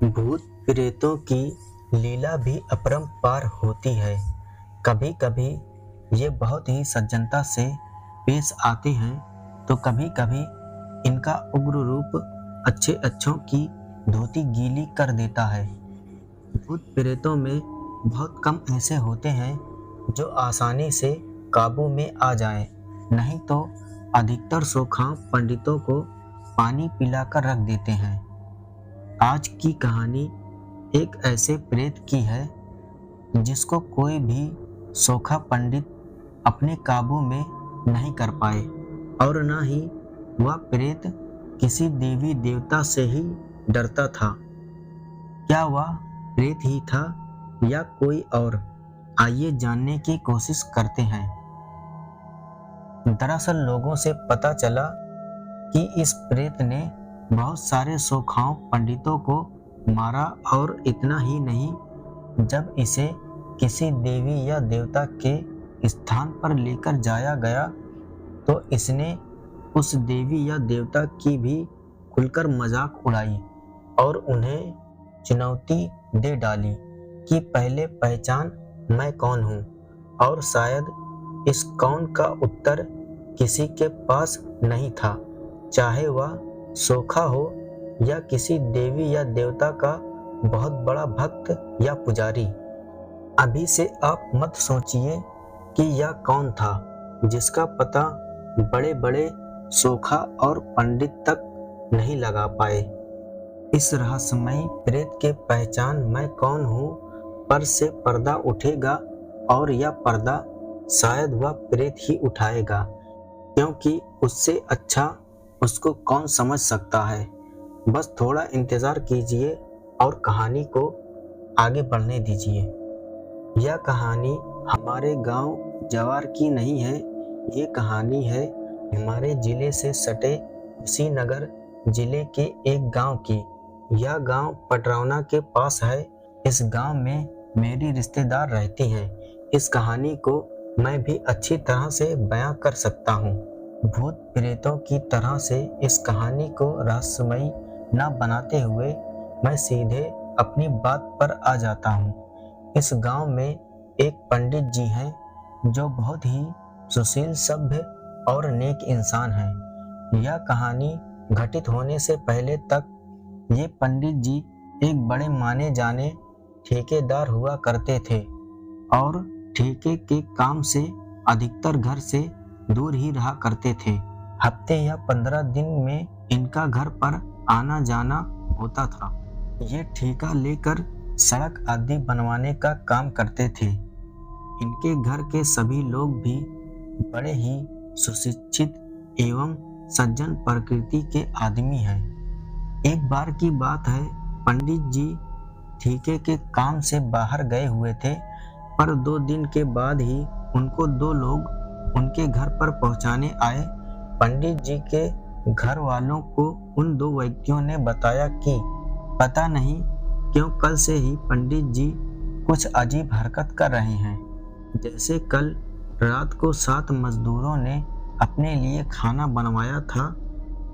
भूत प्रेतों की लीला भी अपरंपार होती है। कभी कभी ये बहुत ही सज्जनता से पेश आते हैं तो कभी कभी इनका उग्र रूप अच्छे अच्छों की धोती गीली कर देता है। भूत प्रेतों में बहुत कम ऐसे होते हैं जो आसानी से काबू में आ जाएं, नहीं तो अधिकतर सोखां पंडितों को पानी पिलाकर रख देते हैं। आज की कहानी एक ऐसे प्रेत की है जिसको कोई भी सोखा पंडित अपने काबू में नहीं कर पाए और न ही वह प्रेत किसी देवी देवता से ही डरता था। क्या वह प्रेत ही था या कोई और? आइए जानने की कोशिश करते हैं। दरअसल लोगों से पता चला कि इस प्रेत ने बहुत सारे सोखाओं पंडितों को मारा और इतना ही नहीं, जब इसे किसी देवी या देवता के स्थान पर लेकर जाया गया तो इसने उस देवी या देवता की भी खुलकर मजाक उड़ाई और उन्हें चुनौती दे डाली कि पहले पहचान मैं कौन हूँ। और शायद इस कौन का उत्तर किसी के पास नहीं था, चाहे वह सोखा हो या किसी देवी या देवता का बहुत बड़ा भक्त या पुजारी। अभी से आप मत सोचिए कि यह कौन था जिसका पता बड़े बड़े सोखा और पंडित तक नहीं लगा पाए। इस रहस्यमयी प्रेत के पहचान मैं कौन हूँ पर से पर्दा उठेगा और यह पर्दा शायद वह प्रेत ही उठाएगा, क्योंकि उससे अच्छा उसको कौन समझ सकता है। बस थोड़ा इंतज़ार कीजिए और कहानी को आगे बढ़ने दीजिए। यह कहानी हमारे गांव जवार की नहीं है, ये कहानी है हमारे ज़िले से सटे कुशीनगर ज़िले के एक गांव की। यह गांव पटरौना के पास है। इस गांव में मेरी रिश्तेदार रहती हैं। इस कहानी को मैं भी अच्छी तरह से बयां कर सकता हूँ। भूत प्रेतों की तरह से इस कहानी को रहस्यमयी न बनाते हुए मैं सीधे अपनी बात पर आ जाता हूँ। इस गांव में एक पंडित जी हैं जो बहुत ही सुशील, सभ्य और नेक इंसान हैं। यह कहानी घटित होने से पहले तक ये पंडित जी एक बड़े माने जाने ठेकेदार हुआ करते थे और ठेके के काम से अधिकतर घर से दूर ही रहा करते थे। हफ्ते या 15 दिन में इनका घर पर आना जाना होता था। ये ठेका लेकर सड़क आदि बनवाने का काम करते थे। इनके घर के सभी लोग भी बड़े ही सुशिक्षित एवं सज्जन प्रकृति के आदमी हैं। एक बार की बात है, पंडित जी ठेके के काम से बाहर गए हुए थे, पर 2 दिन के बाद ही उनको 2 लोग उनके घर पर पहुंचाने आए। पंडित जी के घर वालों को उन 2 व्यक्तियों ने बताया कि पता नहीं क्यों कल से ही पंडित जी कुछ अजीब हरकत कर रहे हैं। जैसे कल रात को 7 मजदूरों ने अपने लिए खाना बनवाया था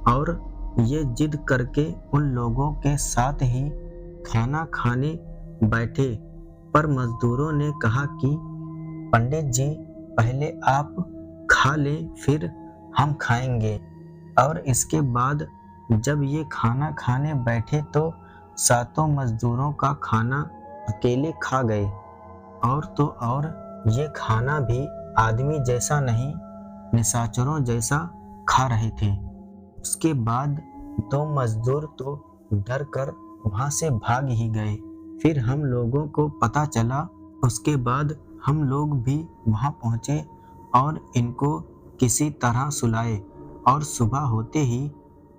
और ये जिद करके उन लोगों के साथ ही खाना खाने बैठे, पर मजदूरों ने कहा कि पंडित जी पहले आप खा लें फिर हम खाएंगे। और इसके बाद जब ये खाना खाने बैठे तो 7 मजदूरों का खाना अकेले खा गए। और तो और ये खाना भी आदमी जैसा नहीं, निशाचरों जैसा खा रहे थे। उसके बाद 2 मजदूर तो डर कर वहां से भाग ही गए। फिर हम लोगों को पता चला। उसके बाद हम लोग भी वहां पहुंचे और इनको किसी तरह सुलाए और सुबह होते ही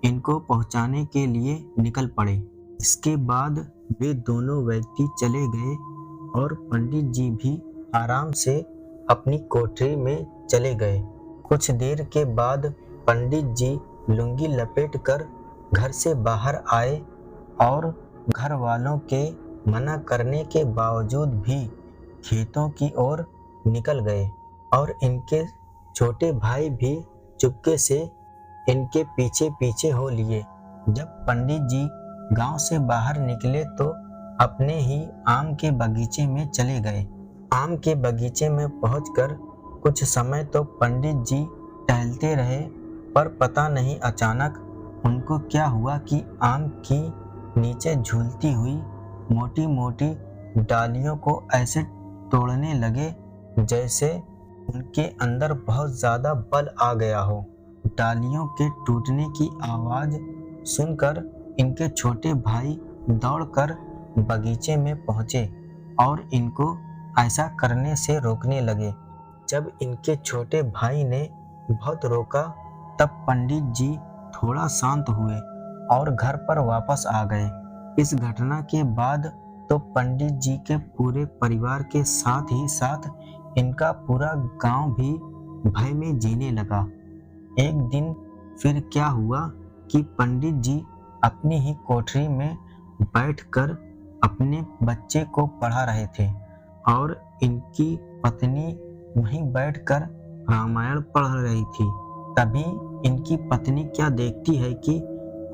इनको पहुंचाने के लिए निकल पड़े। इसके बाद वे दोनों व्यक्ति चले गए और पंडित जी भी आराम से अपनी कोठरी में चले गए। कुछ देर के बाद पंडित जी लुंगी लपेटकर घर से बाहर आए और घर वालों के मना करने के बावजूद भी खेतों की ओर निकल गए और इनके छोटे भाई भी चुपके से इनके पीछे पीछे हो लिए। जब पंडित जी गांव से बाहर निकले तो अपने ही आम के बगीचे में चले गए। आम के बगीचे में पहुंचकर कुछ समय तो पंडित जी टहलते रहे, पर पता नहीं अचानक उनको क्या हुआ कि आम की नीचे झूलती हुई मोटी मोटी डालियों को ऐसे तोड़ने लगे जैसे उनके अंदर बहुत ज्यादा बल आ गया हो। डालियों के टूटने की आवाज सुनकर इनके छोटे भाई दौड़कर बगीचे में पहुंचे और इनको ऐसा करने से रोकने लगे। जब इनके छोटे भाई ने बहुत रोका तब पंडित जी थोड़ा शांत हुए और घर पर वापस आ गए। इस घटना के बाद तो पंडित जी के पूरे परिवार के साथ ही साथ इनका पूरा गांव भी भय में जीने लगा। एक दिन फिर क्या हुआ कि पंडित जी अपनी ही कोठरी में बैठकर अपने बच्चे को पढ़ा रहे थे और इनकी पत्नी वहीं बैठकर रामायण पढ़ रही थी। तभी इनकी पत्नी क्या देखती है कि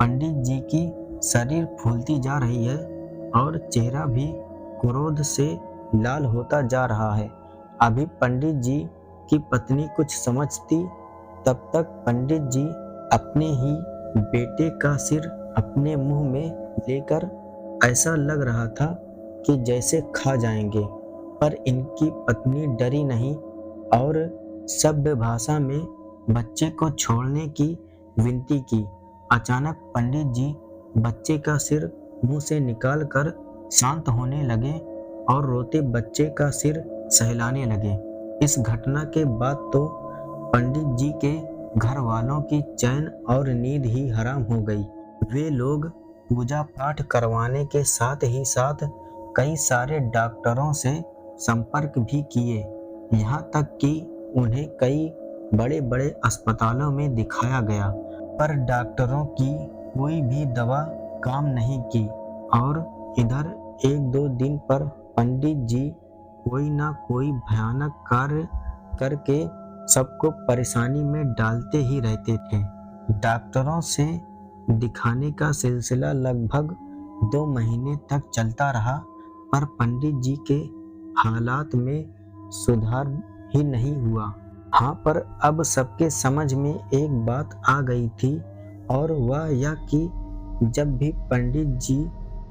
पंडित जी की शरीर फूलती जा रही है और चेहरा भी क्रोध से लाल होता जा रहा है। अभी पंडित जी की पत्नी कुछ समझती तब तक पंडित जी अपने ही बेटे का सिर अपने मुंह में लेकर ऐसा लग रहा था कि जैसे खा जाएंगे, पर इनकी पत्नी डरी नहीं और सभ्य भाषा में बच्चे को छोड़ने की विनती की। अचानक पंडित जी बच्चे का सिर मुंह से निकालकर शांत होने लगे और रोते बच्चे का सिर सहलाने लगे। इस घटना के बाद तो पंडित जी के घर वालों की चैन और नींद ही हराम हो गई। वे लोग पूजा पाठ करवाने के साथ ही साथ कई सारे डॉक्टरों से संपर्क भी किए, यहाँ तक कि उन्हें कई बड़े बड़े अस्पतालों में दिखाया गया, पर डॉक्टरों की कोई भी दवा काम नहीं की। और इधर एक दो दिन पर पंडित जी कोई ना कोई भयानक कार्य करके सबको परेशानी में डालते ही रहते थे। डॉक्टरों से दिखाने का सिलसिला लगभग 2 महीने तक चलता रहा, पर पंडित जी के हालात में सुधार ही नहीं हुआ। हाँ, पर अब सबके समझ में एक बात आ गई थी और वह यह कि जब भी पंडित जी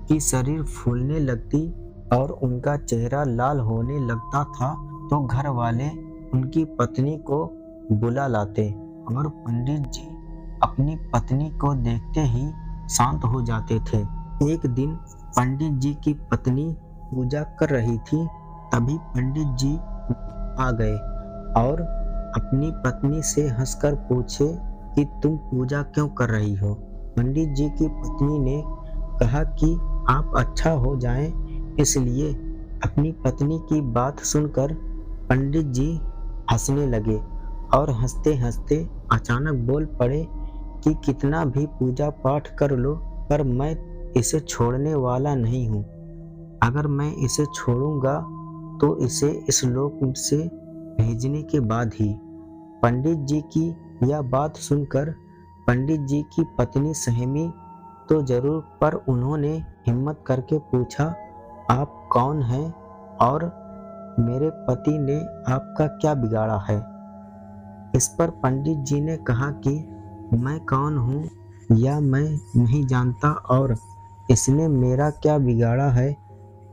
की शरीर फूलने लगती और उनका चेहरा लाल होने लगता था तो घर वाले उनकी पत्नी को बुला लाते और पंडित जी अपनी पत्नी को देखते ही शांत हो जाते थे। एक दिन पंडित जी की पत्नी पूजा कर रही थी, तभी पंडित जी आ गए और अपनी पत्नी से हंसकर पूछे कि तुम पूजा क्यों कर रही हो। पंडित जी की पत्नी ने कहा कि आप अच्छा हो जाएं, इसलिए। अपनी पत्नी की बात सुनकर पंडित जी हंसने लगे और हंसते हंसते अचानक बोल पड़े कि कितना भी पूजा पाठ कर लो, पर मैं इसे छोड़ने वाला नहीं हूँ। अगर मैं इसे छोड़ूंगा तो इसे इस लोक से भेजने के बाद ही। पंडित जी की यह बात सुनकर पंडित जी की पत्नी सहमी तो जरूर, पर उन्होंने हिम्मत करके पूछा, आप कौन हैं और मेरे पति ने आपका क्या बिगाड़ा है। इस पर पंडित जी ने कहा कि मैं कौन हूँ या मैं नहीं जानता और इसने मेरा क्या बिगाड़ा है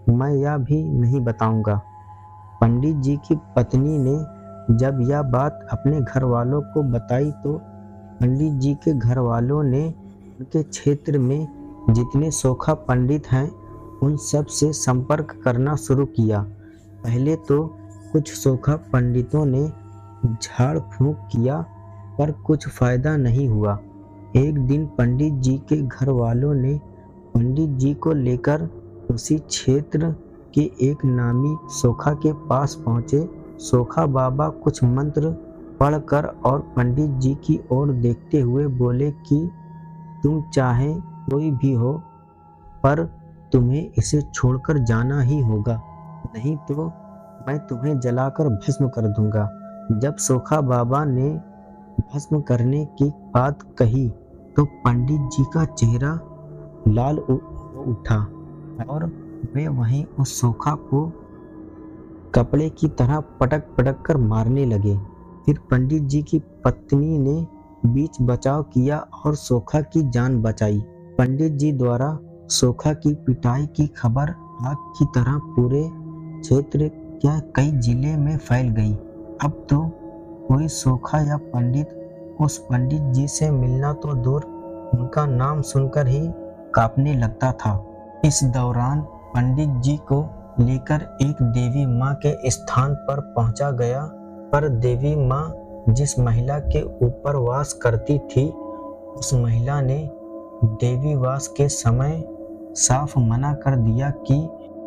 मैं यह भी नहीं बताऊंगा। पंडित जी की पत्नी ने जब यह बात अपने घर वालों को बताई तो पंडित जी के घर वालों ने उनके क्षेत्र में जितने सोखा पंडित हैं उन सब से संपर्क करना शुरू किया। पहले तो कुछ सोखा पंडितों ने झाड़ फूंक किया, पर कुछ फायदा नहीं हुआ। एक दिन पंडित जी के घर वालों ने पंडित जी को लेकर उसी क्षेत्र के एक नामी सोखा के पास पहुँचे। सोखा बाबा कुछ मंत्र पढ़कर और पंडित जी की ओर देखते हुए बोले कि तुम चाहे कोई भी हो, पर तुम्हें इसे छोड़कर जाना ही होगा, नहीं तो मैं तुम्हें जलाकर भस्म कर दूंगा। जब सोखा बाबा ने भस्म करने की बात कही तो पंडित जी का चेहरा लाल उठा और वे वहीं उस सोखा को कपड़े की तरह पटक पटक कर मारने लगे। फिर पंडित जी की पत्नी ने बीच बचाव किया और सोखा की जान बचाई। पंडित जी द्वारा सोखा की पिटाई की खबर आग की तरह पूरे क्षेत्र या कई जिले में फैल गई। अब तो कोई सोखा या पंडित उस पंडित जी से मिलना तो दूर, उनका नाम सुनकर ही कांपने लगता था। इस दौरान पंडित जी को लेकर एक देवी माँ के स्थान पर पहुंचा गया, पर देवी माँ जिस महिला के ऊपर वास करती थी, उस महिला ने देवी वास के समय साफ मना कर दिया कि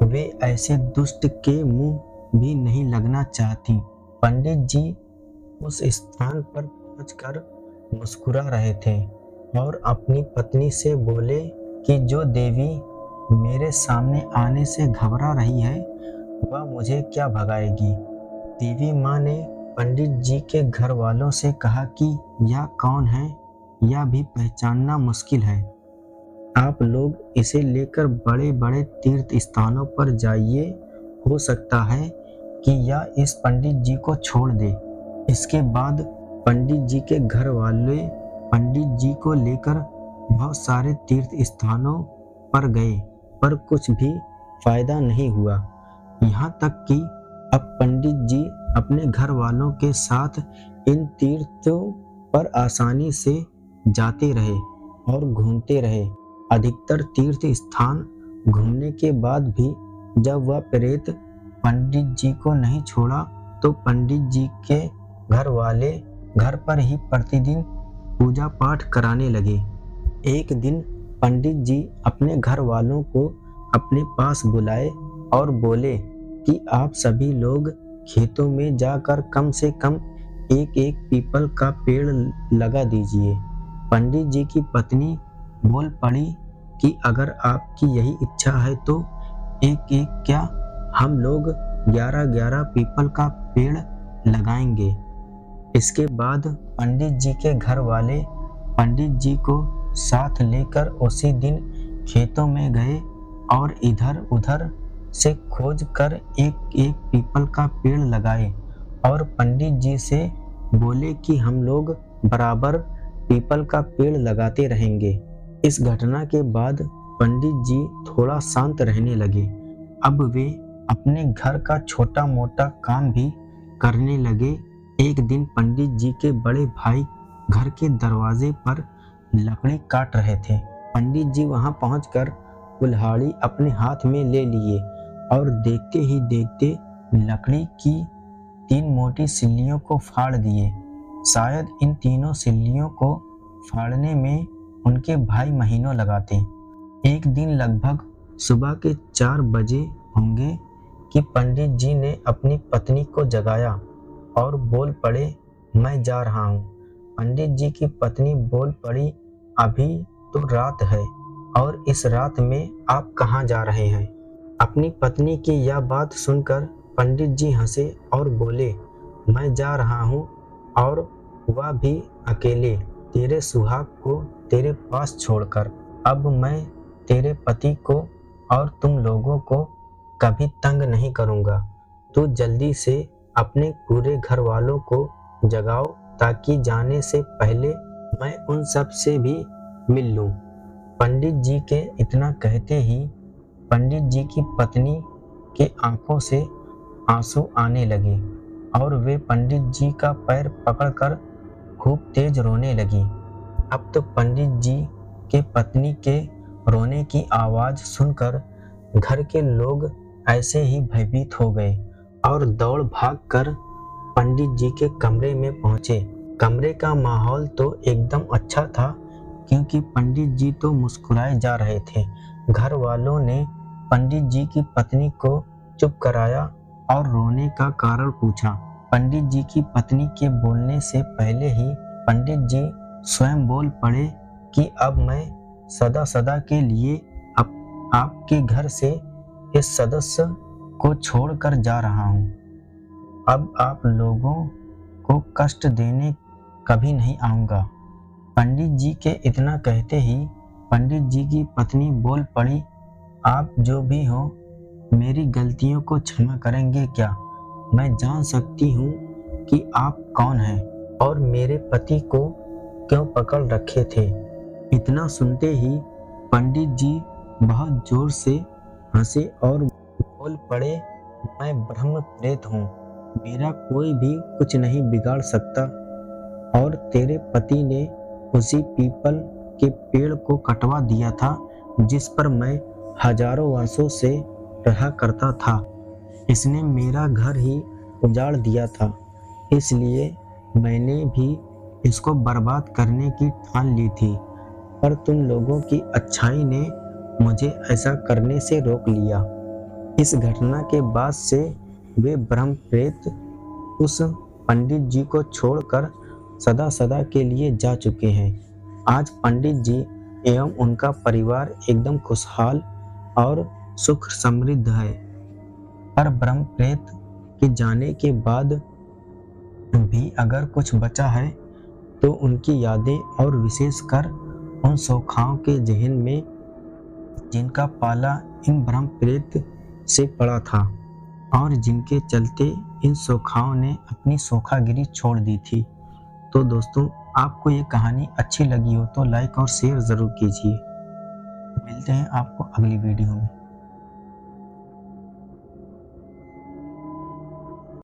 वे ऐसे दुष्ट के मुंह भी नहीं लगना चाहती। पंडित जी उस स्थान पर पहुंचकर मुस्कुरा रहे थे और अपनी पत्नी से बोले कि जो देवी मेरे सामने आने से घबरा रही है, वह मुझे क्या भगाएगी। देवी माँ ने पंडित जी के घर वालों से कहा कि यह कौन है, यह भी पहचानना मुश्किल है। आप लोग इसे लेकर बड़े बड़े तीर्थ स्थानों पर जाइए, हो सकता है कि यह इस पंडित जी को छोड़ दे। इसके बाद पंडित जी के घर वाले पंडित जी को लेकर बहुत सारे तीर्थ स्थानों पर गए, पर कुछ भी फायदा नहीं हुआ। यहाँ तक कि अब पंडित जी अपने घर वालों के साथ इन तीर्थों पर आसानी से जाते रहे और घूमते रहे। अधिकतर तीर्थ स्थान घूमने के बाद भी जब वह प्रेत पंडित जी को नहीं छोड़ा, तो पंडित जी के घर वाले घर पर ही प्रतिदिन पूजा पाठ कराने लगे। एक दिन पंडित जी अपने घर वालों को अपने पास बुलाए और बोले कि आप सभी लोग खेतों में जाकर कम से कम एक एक पीपल का पेड़ लगा दीजिए। पंडित जी की पत्नी बोल पड़ी कि अगर आपकी यही इच्छा है तो एक एक क्या, हम लोग 11-11 पीपल का पेड़ लगाएंगे। इसके बाद पंडित जी के घर वाले पंडित जी को साथ लेकर उसी दिन खेतों में गए और इधर उधर से खोज कर एक एक पीपल का पेड़ लगाए और पंडित जी से बोले कि हम लोग बराबर पीपल का पेड़ लगाते रहेंगे। इस घटना के बाद पंडित जी थोड़ा शांत रहने लगे। अब वे अपने घर का छोटा मोटा काम भी करने लगे। एक दिन पंडित जी के बड़े भाई घर के दरवाजे पर लकड़ी काट रहे थे। पंडित जी वहां पहुंचकर कुल्हाड़ी अपने हाथ में ले लिए और देखते ही देखते लकड़ी की 3 मोटी सिल्लियों को फाड़ दिए। शायद इन तीनों सिल्लियों को फाड़ने में उनके भाई महीनों लगाते। एक दिन लगभग सुबह के 4 बजे होंगे कि पंडित जी ने अपनी पत्नी को जगाया और बोल पड़े, मैं जा रहा हूँ। पंडित जी की पत्नी बोल पड़ी, अभी तो रात है और इस रात में आप कहाँ जा रहे हैं। अपनी पत्नी की यह बात सुनकर पंडित जी हंसे और बोले, मैं जा रहा हूँ और वह भी अकेले, तेरे सुहाग को तेरे पास छोड़कर। अब मैं तेरे पति को और तुम लोगों को कभी तंग नहीं करूँगा। तू जल्दी से अपने पूरे घर वालों को जगाओ ताकि जाने से पहले मैं उन सब से भी मिल लूँ। पंडित जी के इतना कहते ही पंडित जी की पत्नी के आंखों से आंसू आने लगे और वे पंडित जी का पैर पकड़कर खूब तेज रोने लगी। अब तो पंडित जी के पत्नी के रोने की आवाज़ सुनकर घर के लोग ऐसे ही भयभीत हो गए और दौड़ भाग कर पंडित जी के कमरे में पहुंचे। कमरे का माहौल तो एकदम अच्छा था क्योंकि पंडित जी तो मुस्कुराए जा रहे थे। घर वालों ने पंडित जी की पत्नी को चुप कराया और रोने का कारण पूछा। पंडित जी की पत्नी के बोलने से पहले ही पंडित जी स्वयं बोल पड़े कि अब मैं सदा सदा के लिए आपके घर से इस सदस्य को छोड़कर जा रहा हूँ। अब आप लोगों को कष्ट देने कभी नहीं आऊँगा। पंडित जी के इतना कहते ही पंडित जी की पत्नी बोल पड़ी, आप जो भी हो मेरी गलतियों को क्षमा करेंगे क्या? मैं जान सकती हूँ कि आप कौन हैं और मेरे पति को क्यों पकड़ रखे थे। इतना सुनते ही पंडित जी बहुत जोर से हंसे और बोल पड़े, मैं ब्रह्म प्रेत हूँ, मेरा कोई भी कुछ नहीं बिगाड़ सकता। और तेरे पति ने उसी पीपल के पेड़ को कटवा दिया था जिस पर मैं हजारों वर्षों से रहा करता था। इसने मेरा घर ही उजाड़ दिया था, इसलिए मैंने भी इसको बर्बाद करने की ठान ली थी, पर तुम लोगों की अच्छाई ने मुझे ऐसा करने से रोक लिया। इस घटना के बाद से वे ब्रह्म प्रेत उस पंडित जी को छोड़कर सदा सदा के लिए जा चुके हैं। आज पंडित जी एवं उनका परिवार एकदम खुशहाल और सुख समृद्ध है। पर ब्रह्म प्रेत के जाने के बाद भी अगर कुछ बचा है तो उनकी यादें और विशेषकर उन सोखाओं के जहन में जिनका पाला इन ब्रह्म प्रेत से पड़ा था और जिनके चलते इन सोखाओं ने अपनी सोखागिरी छोड़ दी थी। तो दोस्तों, आपको ये कहानी अच्छी लगी हो तो लाइक और शेयर ज़रूर कीजिए। मिलते हैं आपको अगली वीडियो में।